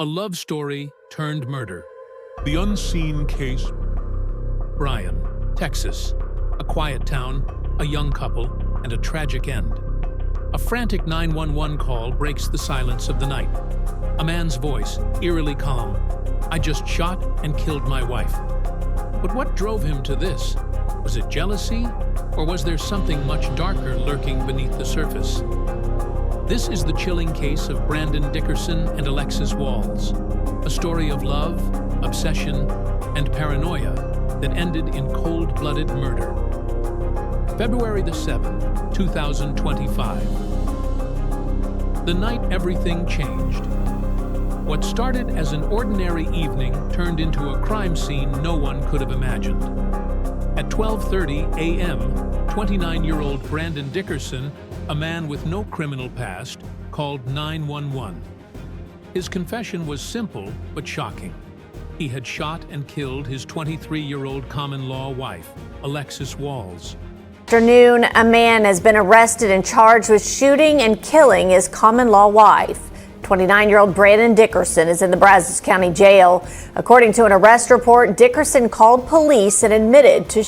A love story turned murder. The unseen case. Bryan, Texas. A quiet town, a young couple, and a tragic end. A frantic 911 call breaks the silence of the night. A man's voice, eerily calm. "I just shot and killed my wife." But what drove him to this? Was it jealousy, or was there something much darker lurking beneath the surface? This is the chilling case of Bryan Dickerson and Alexis Walls, a story of love, obsession, and paranoia that ended in cold-blooded murder. February the 7th, 2025. The night everything changed. What started as an ordinary evening turned into a crime scene no one could have imagined. At 12:30 a.m., 29-year-old Bryan Dickerson, a man with no criminal past, called 911. His confession was simple but shocking. He had shot and killed his 23-year-old common-law wife, Alexis Walls. Afternoon, a man has been arrested and charged with shooting and killing his common-law wife. 29-year-old Bryan Dickerson is in the Brazos County Jail. According to an arrest report, Dickerson called police and admitted to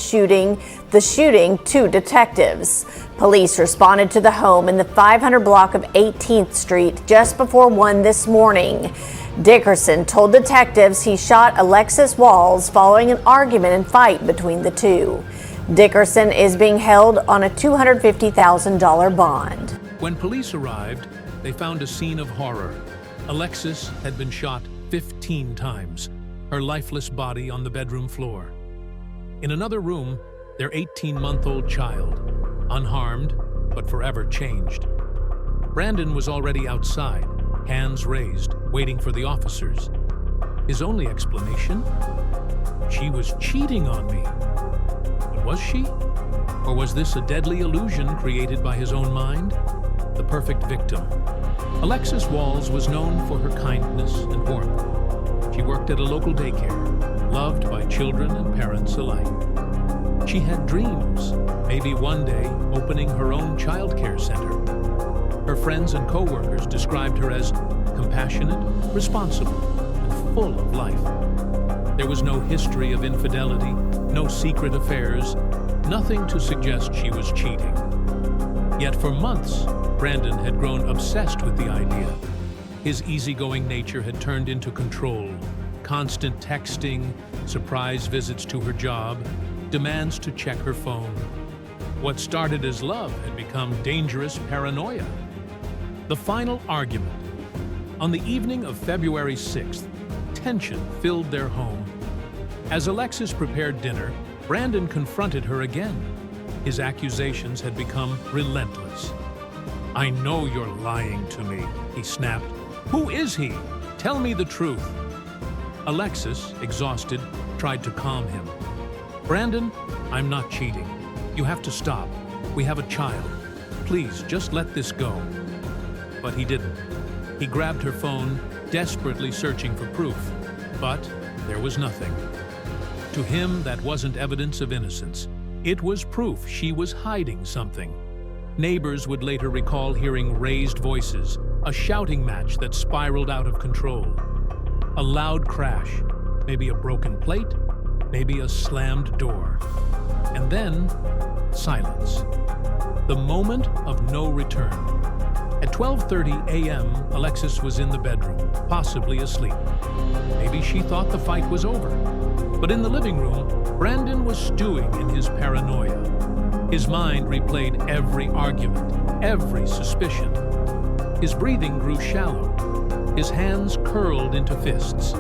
the shooting to detectives. Police responded to the home in the 500 block of 18th Street just before 1 this morning. Dickerson told detectives he shot Alexis Walls following an argument and fight between the two. Dickerson is being held on a $250,000 bond. When police arrived, they found a scene of horror. Alexis had been shot 15 times, her lifeless body on the bedroom floor. In another room, their 18-month-old child, unharmed but forever changed. Bryan was already outside, hands raised, waiting for the officers. His only explanation? She was cheating on me. But was she? Or was this a deadly illusion created by his own mind? The perfect victim. Alexis Walls was known for her kindness and warmth. She worked at a local daycare, loved by children and parents alike. She had dreams, maybe one day opening her own childcare center. Her friends and co-workers described her as compassionate, responsible, and full of life. There was no history of infidelity, no secret affairs, nothing to suggest she was cheating. Yet for months, Bryan had grown obsessed with the idea. His easygoing nature had turned into control, constant texting, surprise visits to her job, demands to check her phone. What started as love had become dangerous paranoia. The final argument. On the evening of February 6th, tension filled their home. As Alexis prepared dinner, Bryan confronted her again. His accusations had become relentless. "I know you're lying to me," he snapped. "Who is he? Tell me the truth." Alexis, exhausted, tried to calm him. "Bryan, I'm not cheating. You have to stop. We have a child. Please, just let this go." But he didn't. He grabbed her phone, desperately searching for proof. But there was nothing. To him, that wasn't evidence of innocence. It was proof she was hiding something. Neighbors would later recall hearing raised voices, a shouting match that spiraled out of control. A loud crash, maybe a broken plate, maybe a slammed door. And then, silence. The moment of no return. At 12:30 a.m., Alexis was in the bedroom, possibly asleep. Maybe she thought the fight was over. But in the living room, Bryan was stewing in his paranoia. His mind replayed every argument, every suspicion. His breathing grew shallow. His hands curled into fists.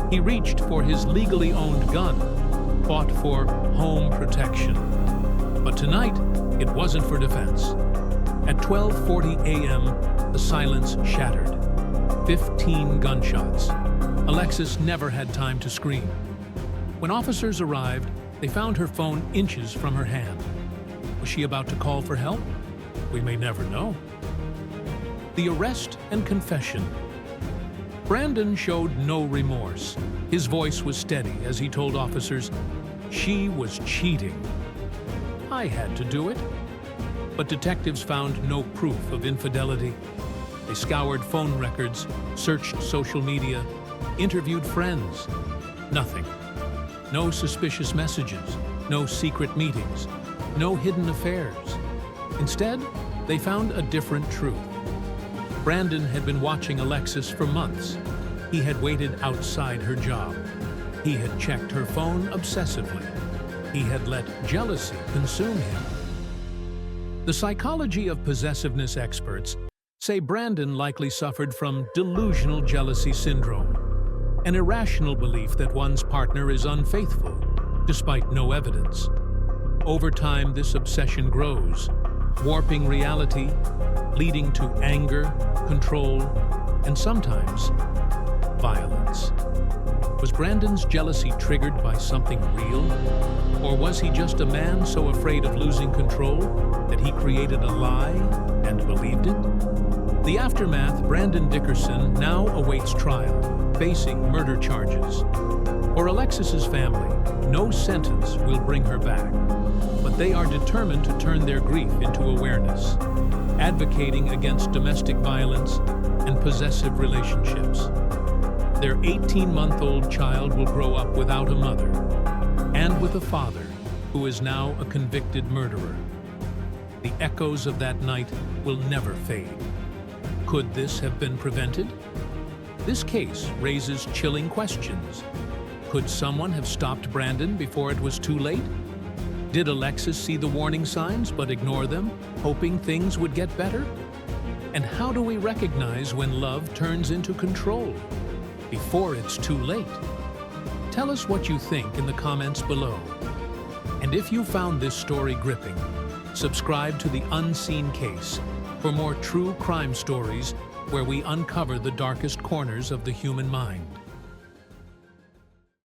He reached for his legally owned gun, fought for home protection. But tonight, it wasn't for defense. At 12:40 a.m., the silence shattered. 15 gunshots. Alexis never had time to scream. When officers arrived, they found her phone inches from her hand. Was she about to call for help? We may never know. The arrest and confession. Bryan showed no remorse. His voice was steady as he told officers, "She was cheating. I had to do it." But detectives found no proof of infidelity. They scoured phone records, searched social media, interviewed friends. Nothing. No suspicious messages, no secret meetings, no hidden affairs. Instead, they found a different truth. Brandon had been watching Alexis for months. He had waited outside her job. He had checked her phone obsessively. He had let jealousy consume him. The psychology of possessiveness experts say Brandon likely suffered from delusional jealousy syndrome, an irrational belief that one's partner is unfaithful, despite no evidence. Over time, this obsession grows, warping reality, leading to anger, control, and sometimes violence. Was Brandon's jealousy triggered by something real? Or was he just a man so afraid of losing control that he created a lie and believed it? The aftermath, Brandon Dickerson now awaits trial, facing murder charges. For Alexis's family, no sentence will bring her back, but they are determined to turn their grief into awareness, advocating against domestic violence and possessive relationships. Their 18-month-old child will grow up without a mother and with a father who is now a convicted murderer. The echoes of that night will never fade. Could this have been prevented? This case raises chilling questions. Could someone have stopped Brandon before it was too late? Did Alexis see the warning signs but ignore them, hoping things would get better? And how do we recognize when love turns into control before it's too late? Tell us what you think in the comments below. And if you found this story gripping, subscribe to The Unseen Case for more true crime stories where we uncover the darkest corners of the human mind.